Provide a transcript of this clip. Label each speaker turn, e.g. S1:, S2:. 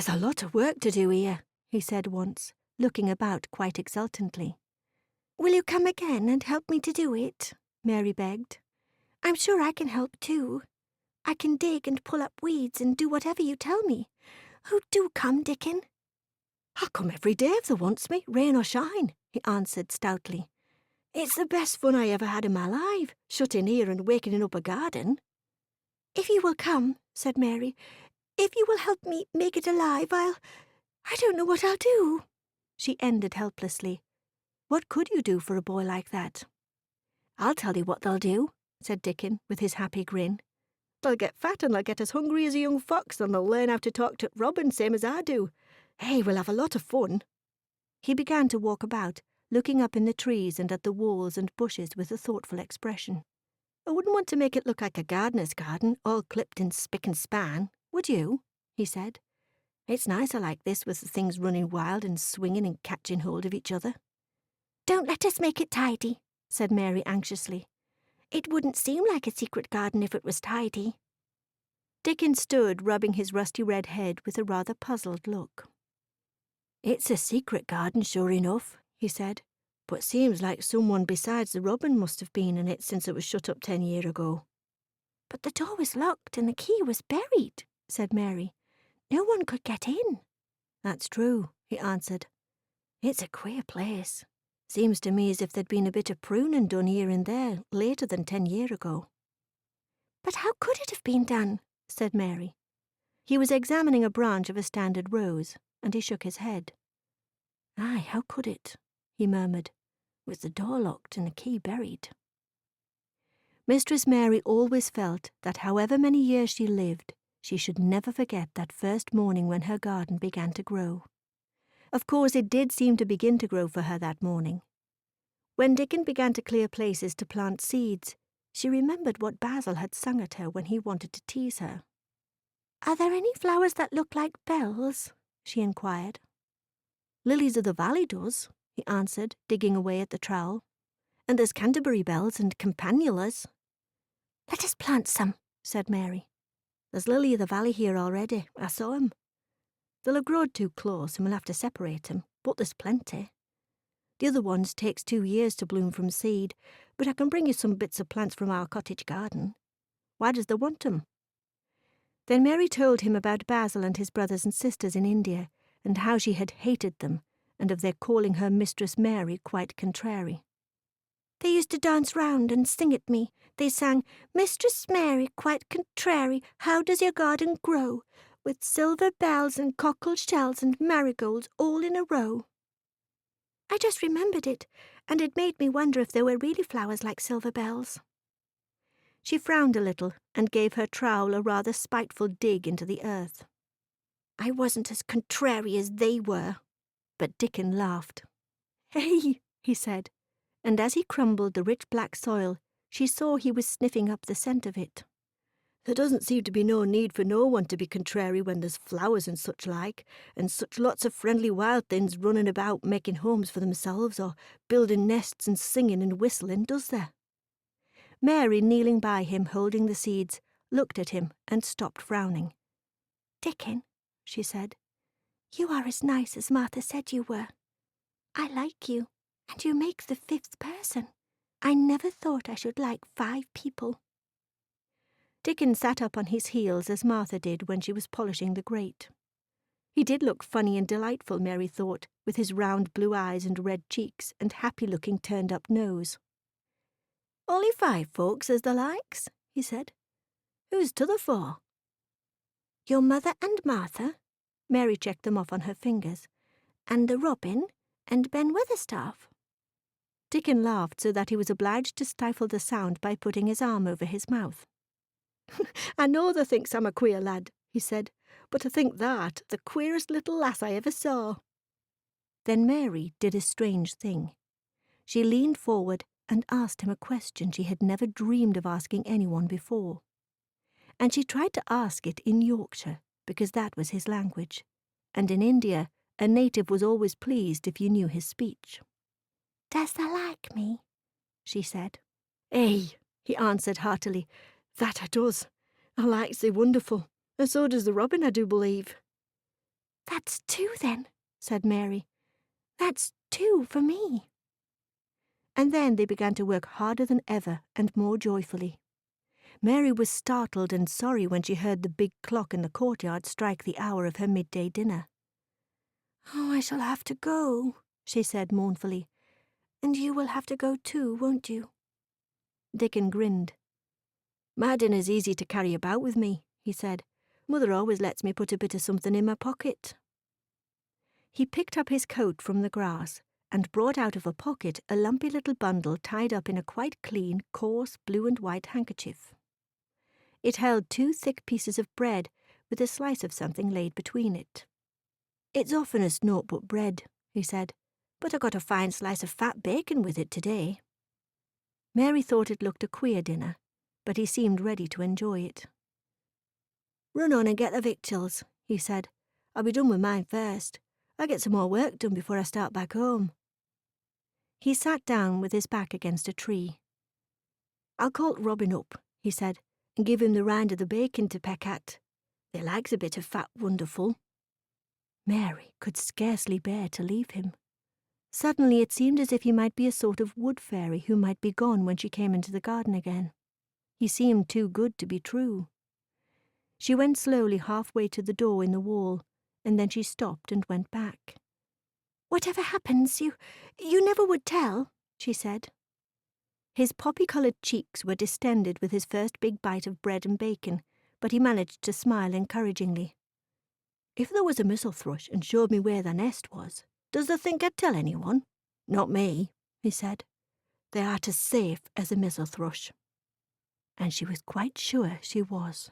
S1: "There's a lot of work to do here," he said once, looking about quite exultantly. "Will you come again and help me to do it?" Mary begged. "I'm sure I can help too. I can dig and pull up weeds and do whatever you tell me. Oh, do come, Dickon." "I'll come every day if thou wants me, rain or shine," he answered stoutly. "It's the best fun I ever had in my life, shut in here and wakening up a garden." "If you will come," said Mary, "if you will help me make it alive, I don't know what I'll do," she ended helplessly. What could you do for a boy like that? "I'll tell you what they'll do," said Dickon, with his happy grin. "They'll get fat and they'll get as hungry as a young fox, and they'll learn how to talk to robin same as I do. Hey, we'll have a lot of fun." He began to walk about, looking up in the trees and at the walls and bushes with a thoughtful expression. "I wouldn't want to make it look like a gardener's garden, all clipped in spick and span, would you?" he said. "It's nicer like this, with the things running wild and swinging and catching hold of each other." "Don't let us make it tidy," said Mary anxiously. "It wouldn't seem like a secret garden if it was tidy." Dickon stood rubbing his rusty red head with a rather puzzled look. "It's a secret garden, sure enough," he said, "but seems like someone besides the robin must have been in it since it was shut up 10 years ago." "But the door was locked and the key was buried," said Mary. "No one could get in." "That's true," he answered. "It's a queer place. Seems to me as if there'd been a bit of pruning done here and there later than 10 years ago." "But how could it have been done?" said Mary. He was examining a branch of a standard rose, and he shook his head. "Aye, how could it?" he murmured, "with the door locked and the key buried." Mistress Mary always felt that however many years she lived, she should never forget that first morning when her garden began to grow. Of course, it did seem to begin to grow for her that morning. When Dickon began to clear places to plant seeds, she remembered what Basil had sung at her when he wanted to tease her. "Are there any flowers that look like bells?" she inquired. "Lilies of the valley does," he answered, digging away at the trowel. "And there's Canterbury bells and campanulas." "Let us plant some," said Mary. "There's lily of the valley here already. I saw 'em. They'll have growed too close and we'll have to separate 'em, but there's plenty. The other ones takes 2 years to bloom from seed, but I can bring you some bits of plants from our cottage garden. Why does they want 'em?" Then Mary told him about Basil and his brothers and sisters in India, and how she had hated them, and of their calling her Mistress Mary quite contrary. "They used to dance round and sing at me. They sang, 'Mistress Mary, quite contrary, how does your garden grow? With silver bells and cockle shells and marigolds all in a row.' I just remembered it, and it made me wonder if there were really flowers like silver bells." She frowned a little and gave her trowel a rather spiteful dig into the earth. "I wasn't as contrary as they were." But Dickon laughed. "Hey," he said, and as he crumbled the rich black soil, she saw he was sniffing up the scent of it. "There doesn't seem to be no need for no one to be contrary when there's flowers and such like, and such lots of friendly wild things running about making homes for themselves or building nests and singing and whistling, does there?" Mary, kneeling by him holding the seeds, looked at him and stopped frowning. "Dickon," she said, "you are as nice as Martha said you were. I like you, and you make the 5th person. I never thought I should like 5 people." Dickon sat up on his heels as Martha did when she was polishing the grate. He did look funny and delightful, Mary thought, with his round blue eyes and red cheeks and happy-looking turned-up nose. "Only 5 folks as the likes," he said. "Who's t'other 4?" "Your mother and Martha," Mary checked them off on her fingers, "and the robin, and Ben Weatherstaff." Dickon laughed so that he was obliged to stifle the sound by putting his arm over his mouth. "I know thou thinks I'm a queer lad," he said, "but I think that the queerest little lass I ever saw." Then Mary did a strange thing. She leaned forward and asked him a question she had never dreamed of asking anyone before. And she tried to ask it in Yorkshire, because that was his language, and in India a native was always pleased if you knew his speech. "Does thou like me?" she said. "Eh," he answered heartily, "that I does. I likes thee wonderful, and so does the robin, I do believe." "That's 2 then," said Mary. "That's 2 for me." And then they began to work harder than ever and more joyfully. Mary was startled and sorry when she heard the big clock in the courtyard strike the hour of her midday dinner. "Oh, I shall have to go," she said mournfully. "And you will have to go too, won't you?" Dickon grinned. "My dinner's easy to carry about with me," he said. "Mother always lets me put a bit of something in my pocket." He picked up his coat from the grass and brought out of a pocket a lumpy little bundle tied up in a quite clean, coarse blue and white handkerchief. It held 2 thick pieces of bread with a slice of something laid between it. "It's oftenest naught but bread," he said, "but I got a fine slice of fat bacon with it today." Mary thought it looked a queer dinner, but he seemed ready to enjoy it. "Run on and get the victuals," he said. "I'll be done with mine first. I'll get some more work done before I start back home." He sat down with his back against a tree. "I'll call Robin up," he said, "and give him the rind of the bacon to peck at. They likes a bit of fat wonderful." Mary could scarcely bear to leave him. Suddenly it seemed as if he might be a sort of wood fairy who might be gone when she came into the garden again. He seemed too good to be true. She went slowly halfway to the door in the wall, and then she stopped and went back. "Whatever happens, you never would tell," she said. His poppy-coloured cheeks were distended with his first big bite of bread and bacon, but he managed to smile encouragingly. "If there was a missel thrush and showed me where the nest was, does thou think I'd tell anyone? Not me," he said. "They are as safe as a missel thrush." And she was quite sure she was.